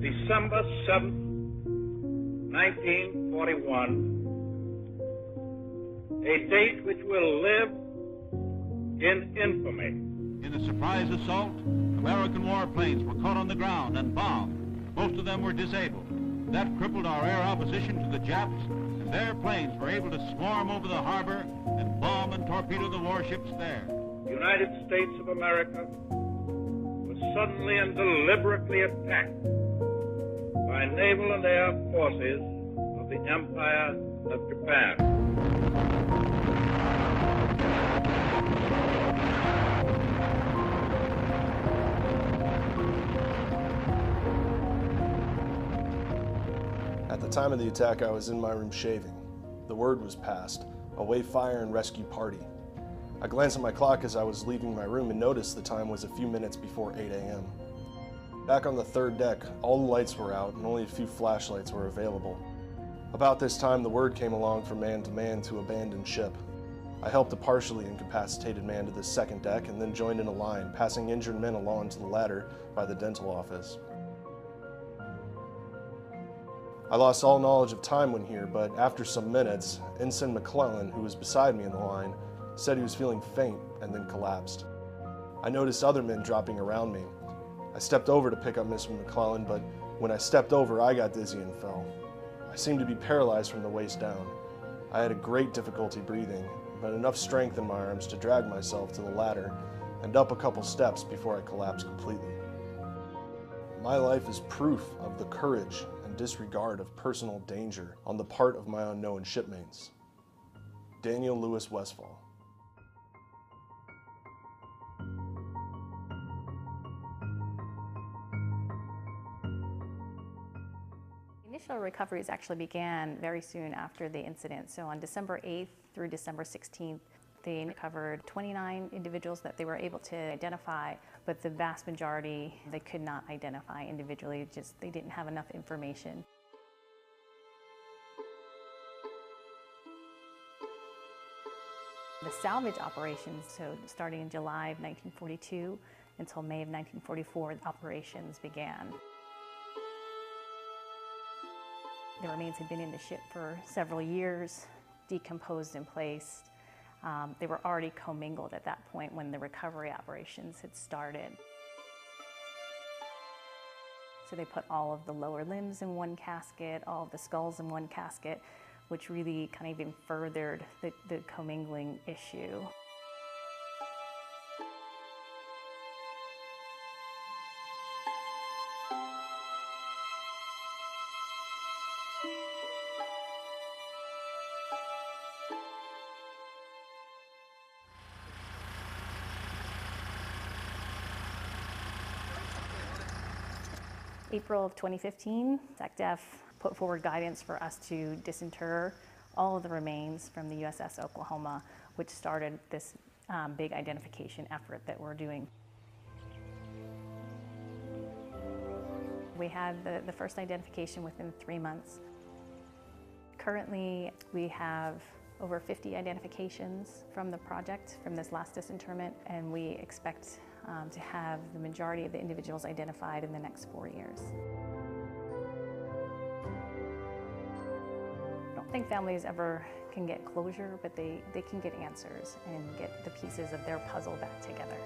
December 7th, 1941, a date which will live in infamy. In the surprise assault, American warplanes were caught on the ground and bombed. Most of them were disabled. That crippled our air opposition to the Japs, and their planes were able to swarm over the harbor and bomb and torpedo the warships there. The United States of America was suddenly and deliberately attacked by naval and air forces of the Empire of Japan. At the time of the attack, I was in my room shaving. The word was passed, away fire and rescue party. I glanced at my clock as I was leaving my room and noticed the time was a few minutes before 8 a.m. Back on the third deck, all the lights were out and only a few flashlights were available. About this time, the word came along from man to man to abandon ship. I helped a partially incapacitated man to the second deck and then joined in a line, passing injured men along to the ladder by the dental office. I lost all knowledge of time when here, but after some minutes, Ensign McClellan, who was beside me in the line, said he was feeling faint and then collapsed. I noticed other men dropping around me. I stepped over to pick up Mr. McClellan, but when I stepped over, I got dizzy and fell. I seemed to be paralyzed from the waist down. I had a great difficulty breathing, but enough strength in my arms to drag myself to the ladder and up a couple steps before I collapsed completely. My life is proof of the courage and disregard of personal danger on the part of my unknown shipmates. Daniel Lewis Westfall. Initial recoveries actually began very soon after the incident. So on December 8th through December 16th, they recovered 29 individuals that they were able to identify, but the vast majority they could not identify individually, just they didn't have enough information. The salvage operations, so starting in July of 1942 until May of 1944, operations began. The remains had been in the ship for several years, decomposed and placed. They were already commingled at that point when the recovery operations had started. So they put all of the lower limbs in one casket, all of the skulls in one casket, which really kind of even furthered the commingling issue. April of 2015, SecDef put forward guidance for us to disinter all of the remains from the USS Oklahoma, which started this big identification effort that we're doing. We had the first identification within 3 months. Currently, we have over 50 identifications from the project, from this last disinterment, and we expect to have the majority of the individuals identified in the next 4 years. I don't think families ever can get closure, but they can get answers and get the pieces of their puzzle back together.